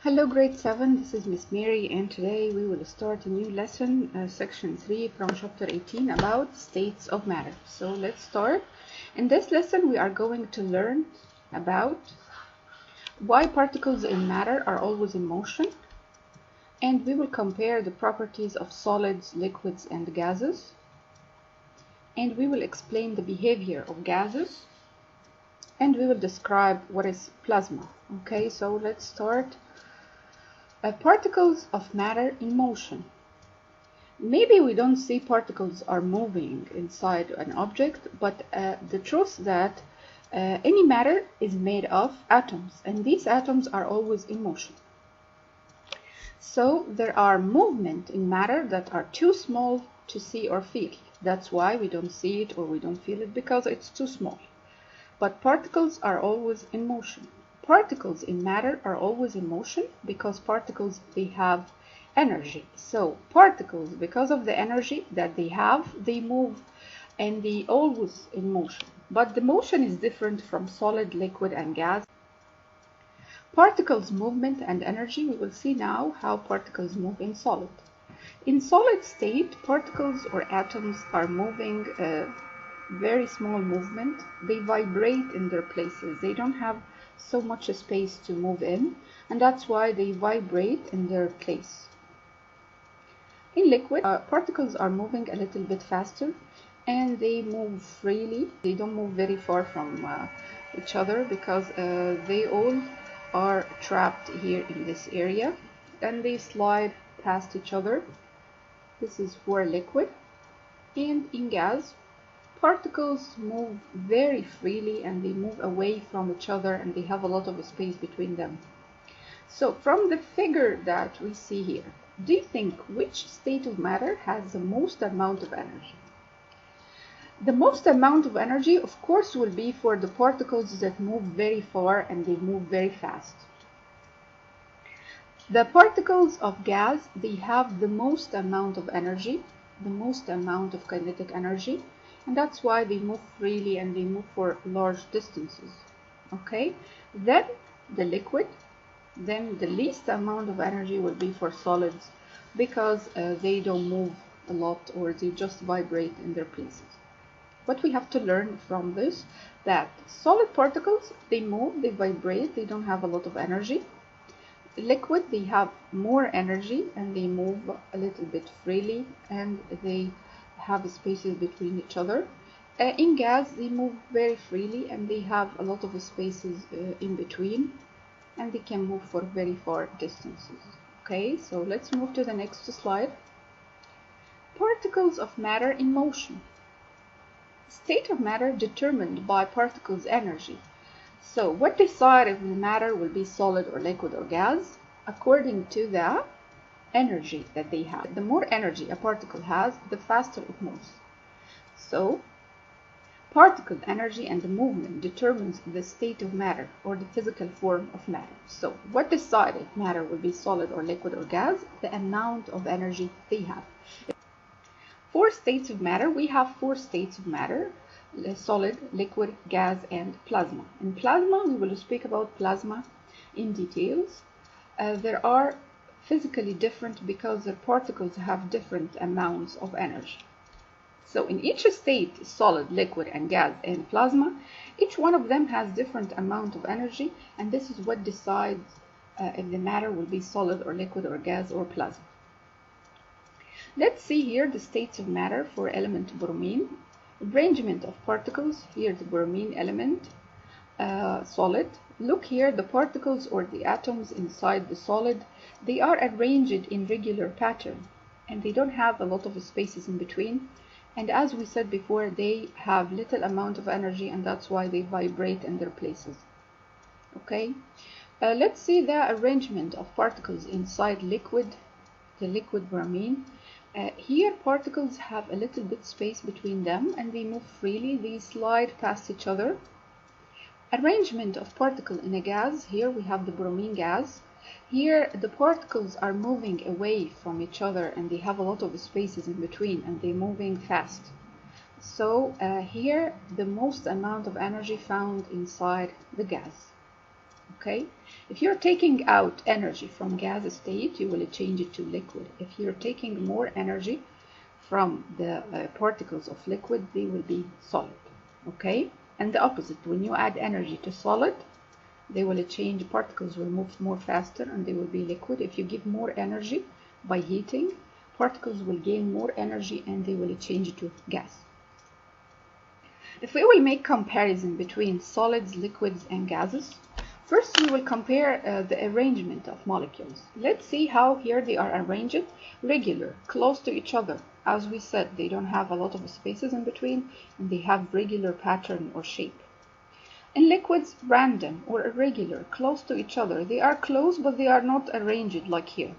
Hello grade 7, this is Miss Mary, and today we will start a new lesson, section 3 from chapter 18 about states of matter. So let's start. In this lesson we are going to learn about why particles in matter are always in motion, and we will compare the properties of solids, liquids and gases, and we will explain the behavior of gases, and we will describe what is plasma. Okay, so let's start. Particles of matter in motion. Maybe we don't see particles are moving inside an object, but the truth that any matter is made of atoms, and these atoms are always in motion. So there are movement in matter that are too small to see or feel. That's why we don't see it or we don't feel it, because it's too small. But particles are always in motion. Particles in matter are always in motion because particles, they have energy. So particles, because of the energy that they have, they move and they always in motion. But the motion is different from solid, liquid and gas. Particles movement and energy, we will see now how particles move in solid. In solid state, particles or atoms are moving very small movement. They vibrate in their places. They don't have so much space to move in, and that's why they vibrate in their place. In liquid, particles are moving a little bit faster and they move freely. They don't move very far from each other because they all are trapped here in this area, and they slide past each other. This is for liquid. And in gas, particles move very freely and they move away from each other and they have a lot of space between them. So from the figure that we see here, do you think which state of matter has the most amount of energy? The most amount of energy, of course, will be for the particles that move very far and they move very fast. The particles of gas, they have the most amount of energy, the most amount of kinetic energy, and that's why they move freely and they move for large distances. Okay, then the liquid, then the least amount of energy will be for solids because they don't move a lot or they just vibrate in their places. What we have to learn from this, that solid particles, they move, they vibrate, they don't have a lot of energy. Liquid, they have more energy and they move a little bit freely and they have spaces between each other. In gas, they move very freely and they have a lot of spaces in between, and they can move for very far distances. Okay, so let's move to the next slide. Particles of matter in motion. State of matter determined by particles' energy. So what decides if the matter will be solid or liquid or gas? According to the energy that they have. The more energy a particle has, the faster it moves. So particle energy and the movement determines the state of matter or the physical form of matter. So what decides if matter will be solid or liquid or gas? The amount of energy they have. Four states of matter. We have four states of matter: solid, liquid, gas and plasma. In plasma, we will speak about plasma in details. There are physically different because the particles have different amounts of energy. So in each state, solid, liquid and gas and plasma, each one of them has different amount of energy, and this is what decides if the matter will be solid or liquid or gas or plasma. Let's see here the states of matter for element bromine. Arrangement of particles. Here the bromine element, solid. Look here, the particles or the atoms inside the solid, they are arranged in regular pattern and they don't have a lot of spaces in between. And as we said before, they have little amount of energy, and that's why they vibrate in their places. Okay, let's see the arrangement of particles inside liquid, the liquid bromine. Here particles have a little bit space between them and they move freely, they slide past each other. Arrangement of particle in a gas. Here we have the bromine gas. Here the particles are moving away from each other and they have a lot of spaces in between and they're moving fast. So here the most amount of energy found inside the gas. Okay, if you're taking out energy from gas state, you will change it to liquid. If you're taking more energy from the particles of liquid, they will be solid. Okay, and the opposite, when you add energy to solid, they will change, particles will move more faster and they will be liquid. If you give more energy by heating, particles will gain more energy and they will change to gas. If we will make comparison between solids, liquids, and gases, first we will compare the arrangement of molecules. Let's see how here they are arranged regular, close to each other. As we said, they don't have a lot of spaces in between and they have regular pattern or shape. In liquids, random or irregular, close to each other. They are close, but they are not arranged like here.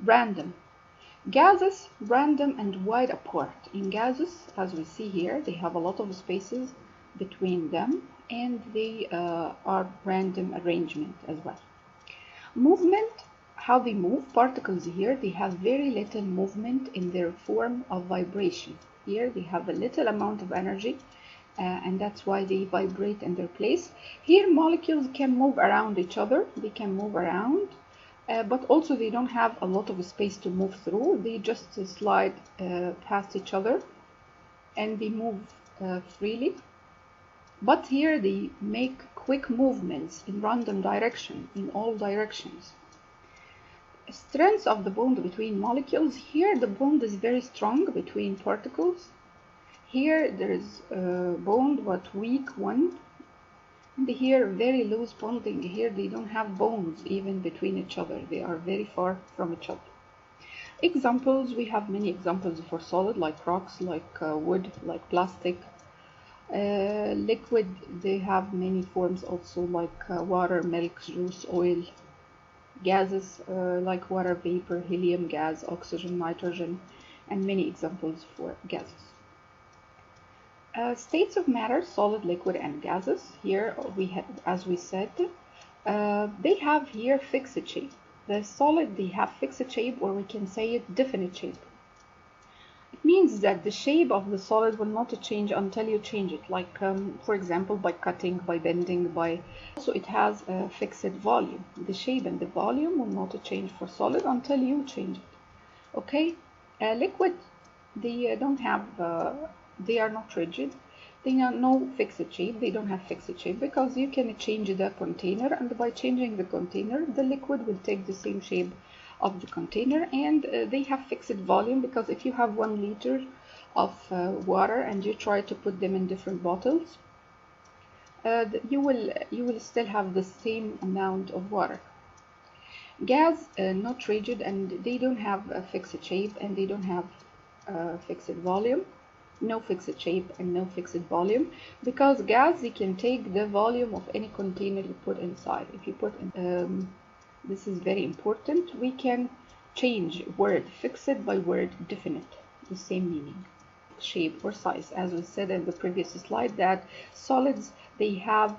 Random. Gases, random and wide apart. In gases, as we see here, they have a lot of spaces between them and they are random arrangement as well. Movement, how they move. Particles here, they have very little movement in their form of vibration. Here they have a little amount of energy. And that's why they vibrate in their place. Here molecules can move around each other, they can move around, but also they don't have a lot of space to move through. They just slide past each other and they move freely. But here they make quick movements in random direction, in all directions. Strength of the bond between molecules. Here the bond is very strong between particles. Here there is a bond but weak one, and here very loose bonding. Here they don't have bonds even between each other, they are very far from each other. Examples, we have many examples for solid, like rocks, like wood, like plastic. Liquid, they have many forms also, like water, milk, juice, oil. Gases, like water vapor, helium gas, oxygen, nitrogen, and many examples for gases. States of matter, solid, liquid, and gases. Here we have, as we said, they have here fixed shape. The solid, they have fixed shape, or we can say it definite shape. It means that the shape of the solid will not change until you change it, like for example by cutting, by bending, by also it has a fixed volume. The shape and the volume will not change for solid until you change it. Okay, liquid, they don't have they are not rigid, they have no fixed shape, they don't have fixed shape because you can change the container, and by changing the container the liquid will take the same shape of the container, and they have fixed volume, because if you have 1 liter of water and you try to put them in different bottles, you will still have the same amount of water. Gas, not rigid, and they don't have a fixed shape and they don't have fixed volume. No fixed shape and no fixed volume, because gas, you can take the volume of any container you put inside. If you put in, this is very important, we can change word fixed by word definite, the same meaning, shape or size. As we said in the previous slide, that solids, they have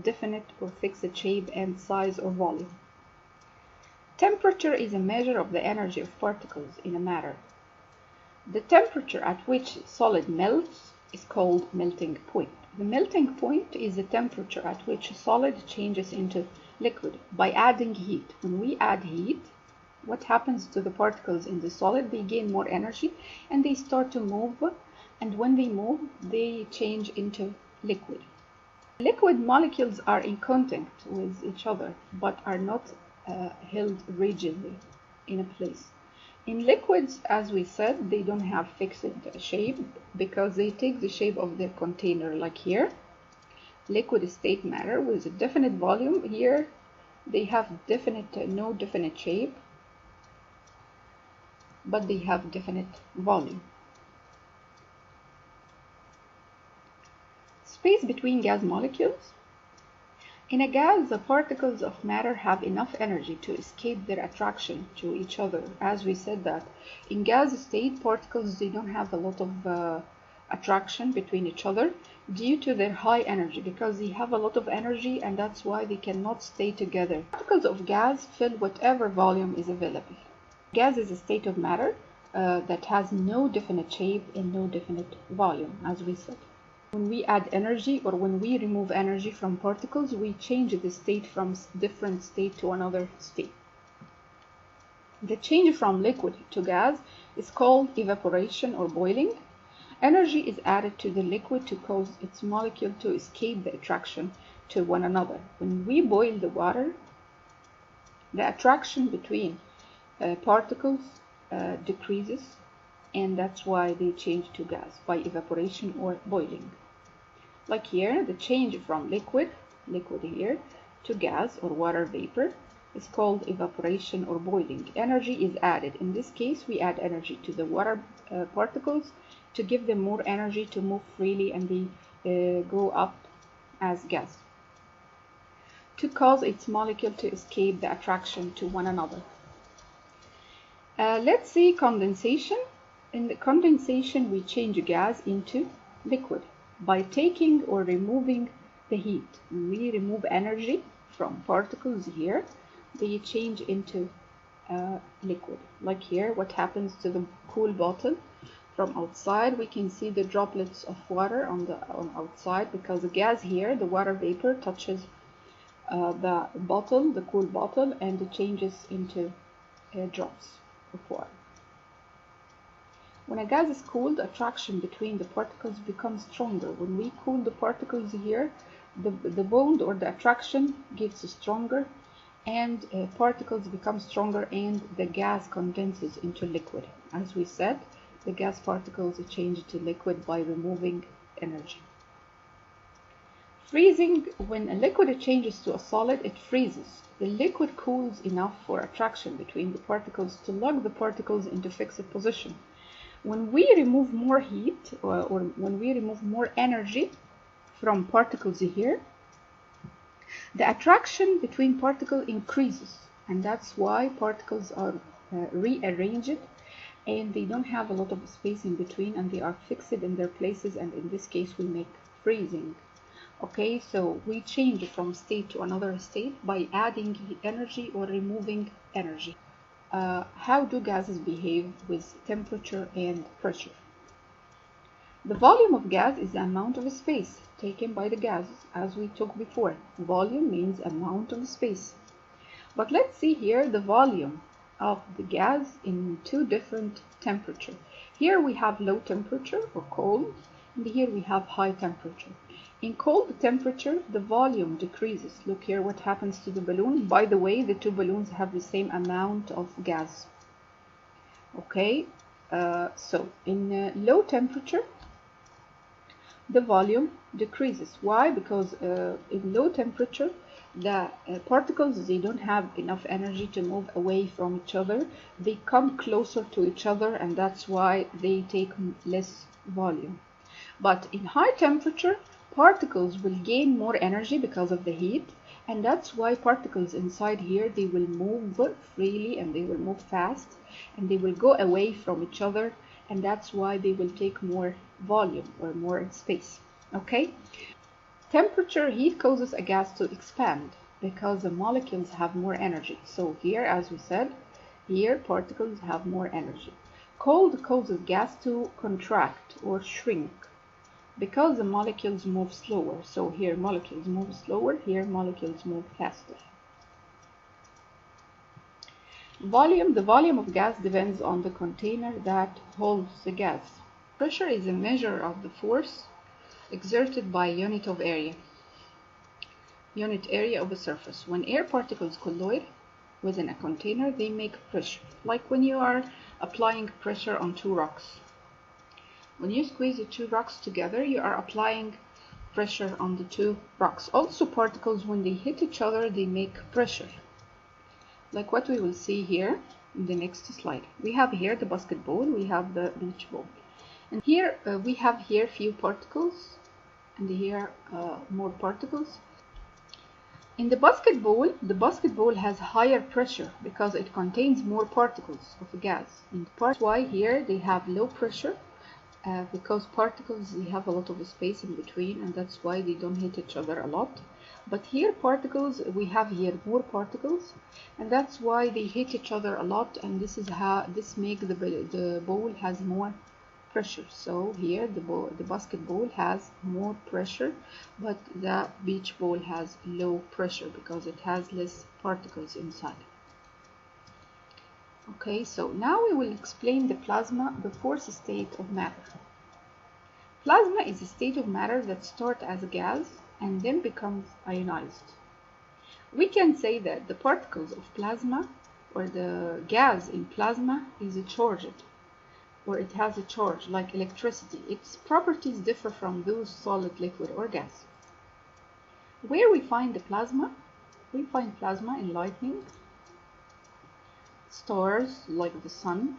definite or fixed shape and size or volume. Temperature is a measure of the energy of particles in a matter. The temperature at which solid melts is called melting point. The melting point is the temperature at which a solid changes into liquid by adding heat. When we add heat, what happens to the particles in the solid? They gain more energy and they start to move, and when they move, they change into liquid. Liquid molecules are in contact with each other but are not held rigidly in a place. In liquids, as we said, they don't have fixed shape because they take the shape of their container, like here. Liquid state matter with a definite volume. Here they have no definite shape, but they have definite volume. Space between gas molecules. In a gas, the particles of matter have enough energy to escape their attraction to each other. As we said, that in gas state, particles, they don't have a lot of attraction between each other due to their high energy, because they have a lot of energy and that's why they cannot stay together. Particles of gas fill whatever volume is available. Gas is a state of matter that has no definite shape and no definite volume, as we said. When we add energy or when we remove energy from particles, we change the state from different state to another state. The change from liquid to gas is called evaporation or boiling. Energy is added to the liquid to cause its molecule to escape the attraction to one another. When we boil the water, the attraction between particles decreases, and that's why they change to gas by evaporation or boiling. Like here, the change from liquid here, to gas or water vapor is called evaporation or boiling. Energy is added. In this case, we add energy to the water particles to give them more energy to move freely, and they go up as gas to cause its molecule to escape the attraction to one another. Let's see condensation. In the condensation, we change gas into liquid by taking or removing the heat. When we remove energy from particles here, they change into liquid. Like here, what happens to the cool bottle? From outside, we can see the droplets of water on outside, because the gas here, the water vapor, touches the bottle, the cool bottle, and it changes into drops of water. When a gas is cooled, the attraction between the particles becomes stronger. When we cool the particles here, the bond or the attraction gets stronger, and particles become stronger, and the gas condenses into liquid. As we said, the gas particles change to liquid by removing energy. Freezing. When a liquid changes to a solid, it freezes. The liquid cools enough for attraction between the particles to lock the particles into fixed position. When we remove more heat or when we remove more energy from particles here, the attraction between particles increases, and that's why particles are rearranged, and they don't have a lot of space in between, and they are fixed in their places, and in this case we make freezing. Okay, so we change from state to another state by adding energy or removing energy. How do gases behave with temperature and pressure? The volume of gas is the amount of space taken by the gases, as we talked before. Volume means amount of space. But let's see here the volume of the gas in two different temperatures. Here we have low temperature or cold, and here we have high temperature. In cold temperature, the volume decreases. Look here what happens to the balloon. By the way, the two balloons have the same amount of gas. Okay, so in low temperature, the volume decreases. Why? Because in low temperature, the particles, they don't have enough energy to move away from each other. They come closer to each other, and that's why they take less volume. But in high temperature, particles will gain more energy because of the heat, and that's why particles inside here, they will move freely, and they will move fast, and they will go away from each other, and that's why they will take more volume or more space. Okay, temperature, heat causes a gas to expand because the molecules have more energy. So here, as we said, here particles have more energy. Cold causes gas to contract or shrink because the molecules move slower. So here molecules move slower, here molecules move faster. Volume. The volume of gas depends on the container that holds the gas. Pressure is a measure of the force exerted by unit of area. Unit area of a surface. When air particles collide within a container, they make pressure. Like when you are applying pressure on two rocks. When you squeeze the two rocks together, you are applying pressure on the two rocks. Also, particles, when they hit each other, they make pressure. Like what we will see here in the next slide. We have here the basketball, we have the beach ball. And here we have here few particles, and here more particles. In the basketball has higher pressure because it contains more particles of gas. And that's why here they have low pressure. Because particles, they have a lot of space in between, and that's why they don't hit each other a lot. But here particles, we have here more particles, and that's why they hit each other a lot, and this is how this makes the ball has more pressure. So here the basketball has more pressure, but the beach ball has low pressure because it has less particles inside. Okay, so now we will explain the plasma, the fourth state of matter. Plasma is a state of matter that starts as a gas and then becomes ionized. We can say that the particles of plasma, or the gas in plasma, is charged, or it has a charge like electricity. Its properties differ from those solid, liquid, or gas. Where we find the plasma? We find plasma in lightning, stars like the sun.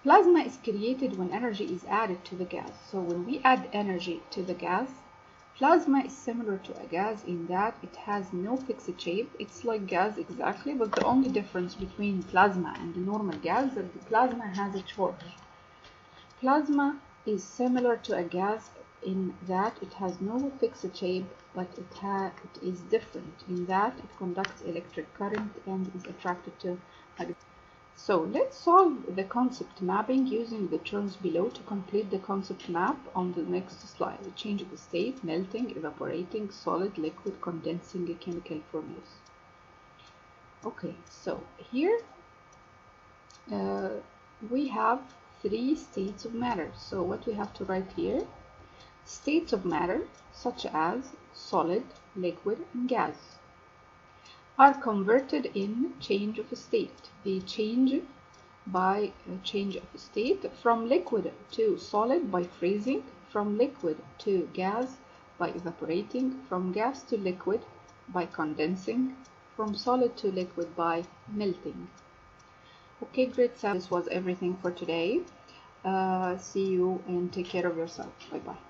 Plasma is created when energy is added to the gas. So when we add energy to the gas, plasma is similar to a gas in that it has no fixed shape. It's like gas exactly, but the only difference between plasma and the normal gas is that the plasma has a charge. Plasma is similar to a gas in that it has no fixed shape, but it is different in that it conducts electric current and is attracted to magnetic. So let's solve the concept mapping using the terms below to complete the concept map on the next slide. The change of state, melting, evaporating, solid, liquid, condensing, chemical formulas. Okay, so here we have three states of matter. So what we have to write here, states of matter such as solid, liquid, and gas are converted in change of state. They change by change of state from liquid to solid by freezing, from liquid to gas by evaporating, from gas to liquid by condensing, from solid to liquid by melting. Okay, great. So this was everything for today. See you and take care of yourself. Bye bye.